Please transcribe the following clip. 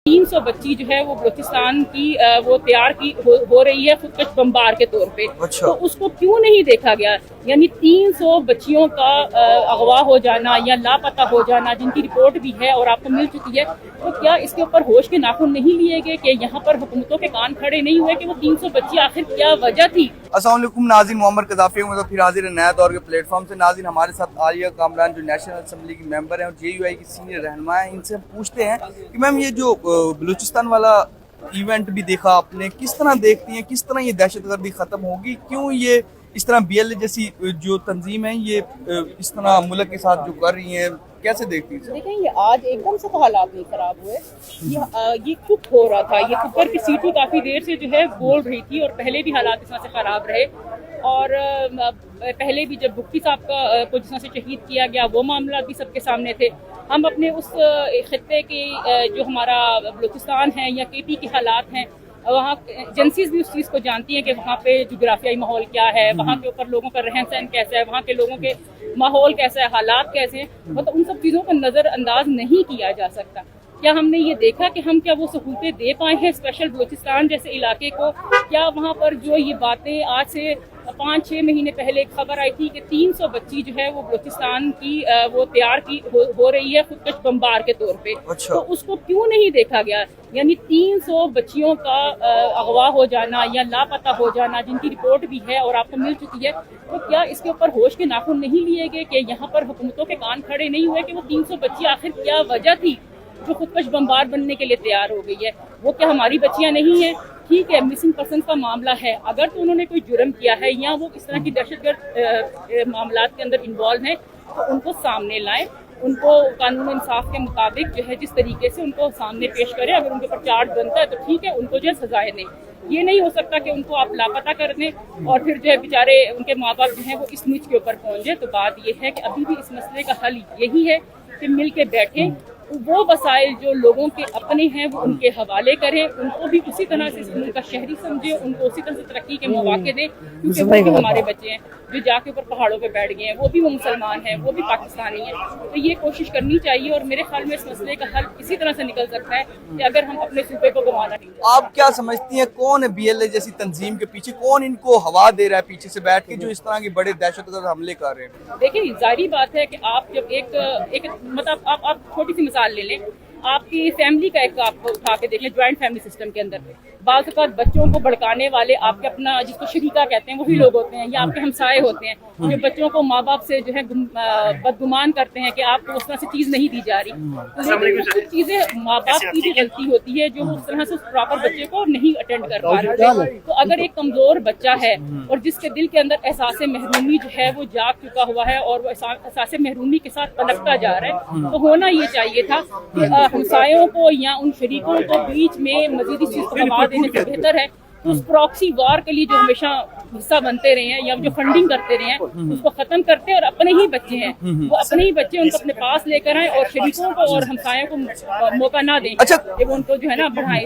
300 बच्ची जो है वो बलूचिस्तान की वो तैयार की हो रही है खुदकश बम्बार के तौर पे। अच्छा। तो उसको क्यों नहीं देखा गया? यानी 300 बच्चियों का अगवा हो जाना या लापता हो जाना जिनकी रिपोर्ट भी है और आपको मिल चुकी है, तो क्या इसके ऊपर होश के नाखून नहीं लिए गए कि यहाँ पर हुकूमतों के कान खड़े नहीं हुए कि वो 300 बच्ची आखिर क्या वजह थी? अस्सलाम वालेकुम नाज़रीन, मोहम्मद कज़ाफ़ी हूं। तो फिर हाजिर है नया दौर के प्लेटफॉर्म से। नाज़रीन, हमारे साथ आलिया कामरान जो नेशनल असम्बली की मेंबर हैं और JUI की सीनियर रहनुमा हैं, इनसे हम पूछते हैं कि मैम ये जो बलूचिस्तान वाला इवेंट भी देखा आपने, किस तरह देखती हैं, किस तरह ये दहशतगर्दी ख़त्म होगी, क्यों ये इस तरह BLA जैसी जो तंजीम है ये इस तरह मुल्क के साथ जो कर रही हैं, कैसे देखती हैं? देखें, ये आज एकदम से तो हालात नहीं खराब हुए, ये चुप हो रहा था। ये कुकर की सीटी काफ़ी देर से जो है बोल रही थी और पहले भी हालात इस तरह से ख़राब रहे। और पहले भी जब बुक्की साहब को जिस तरह से शहीद किया गया वो मामला भी सबके सामने थे। हम अपने उस खित्ते के जो हमारा बलूचिस्तान है या KP के हालात हैं, वहाँ एजेंसीज भी उस चीज़ को जानती हैं कि वहाँ पे जोग्राफियाई माहौल क्या है, वहाँ के ऊपर लोगों का रहन सहन कैसा है, वहाँ के लोगों के माहौल कैसा है, हालात कैसे हैं, मतलब उन सब चीज़ों को नज़रअंदाज नहीं किया जा सकता। क्या हमने ये देखा कि हम क्या वो सहूलतें दे पाए हैं स्पेशल बलूचिस्तान जैसे इलाके को? क्या वहाँ पर जो ये बातें आज से 5-6 महीने पहले एक खबर आई थी कि 300 बच्ची जो है वो बलूचिस्तान की वो तैयार की हो रही है खुदकश बम्बार के तौर पे। अच्छा। तो उसको क्यों नहीं देखा गया? यानी 300 बच्चियों का अगवा हो जाना या लापता हो जाना जिनकी रिपोर्ट भी है और आपको मिल चुकी है, तो क्या इसके ऊपर होश के नाखून नहीं लिए गए कि यहाँ पर हुकूमतों के कान खड़े नहीं हुए कि वो 300 बच्ची आखिर क्या वजह थी जो खुदकश बम्बार बनने के लिए तैयार हो गई है? वो क्या हमारी बच्चियां नहीं हैं? ठीक है, मिसिंग पर्सन का मामला है, अगर तो उन्होंने कोई जुर्म किया है या वो इस तरह की दहशतगर्द मामलात के अंदर इन्वॉल्व हैं, तो उनको सामने लाएं, उनको कानून इंसाफ के मुताबिक जो है जिस तरीके से उनको सामने पेश करें। अगर उनके ऊपर चार्ज बनता है तो ठीक है, उनको जो है सजाएं दें। ये नहीं हो सकता कि उनको आप लापता कर दें और फिर जो है बेचारे उनके माँ बाप जो हैं वो इस नीच के ऊपर पहुँच जाए। तो बात ये है कि अभी भी इस मसले का हल यही है कि मिल के बैठें, वो वसाइल जो लोगों के अपने हैं वो उनके हवाले करें, उनको भी उसी तरह से इस मुल्क का शहरी समझे, उनको उसी तरह से तरक्की के मौके दें, क्योंकि वो भी हमारे बच्चे हैं जो जाके ऊपर पहाड़ों पे बैठ गए हैं, वो भी वो मुसलमान हैं, वो भी पाकिस्तानी हैं। तो ये कोशिश करनी चाहिए और मेरे ख्याल में इस मसले का हल इसी तरह से निकल सकता है कि अगर हम अपने सूबे को गंवाना नहीं चाहते। आप क्या समझती हैं, कौन है BLA जैसी तंजीम के पीछे, कौन इनको हवा दे रहा है पीछे से बैठ के जो इस तरह के बड़े दहशतगर्द हमले कर रहे हैं? देखिए, जाहिर बात है कि आप जब एक मतलब आप छोटी सी मिसाल ले लें, आपकी फैमिली का एक आप उठा के देख लें, ज्वाइंट फैमिली सिस्टम के अंदर बाज़ औक़ात बच्चों को भड़काने वाले आपके अपना जिसको शरीका कहते हैं वही लोग होते हैं या आपके हमसाए होते हैं जो बच्चों को माँ बाप से जो है बदगुमान करते हैं कि आपको उस तरह से चीज़ नहीं दी जा रही। तो कुछ चीज़ें माँ बाप की भी गलती होती है जो उस तरह से प्रॉपर बच्चे को नहीं अटेंड कर पा रहे। तो अगर एक कमज़ोर बच्चा है और जिसके दिल के अंदर एहसास महरूमी जो है वो जाग चुका हुआ है और वो एहसास महरूमी के साथ पनपता जा रहा है, तो होना ये चाहिए था कि हमसायों को या उन शरीकों को बीच में मज़ीद इस चीज़ को दबा देने से बेहतर है तो उस प्रॉक्सी वार के लिए जो हमेशा हिस्सा बनते रहे हैं या जो फंडिंग करते रहे हैं उसको खत्म करते हैं और अपने ही बच्चे हैं वो अपने ही बच्चे उनको अपने पास लेकर आए और शरीकों को और हमसायों को मौका ना दें। अच्छा। उनको जो है ना बढ़ाएं।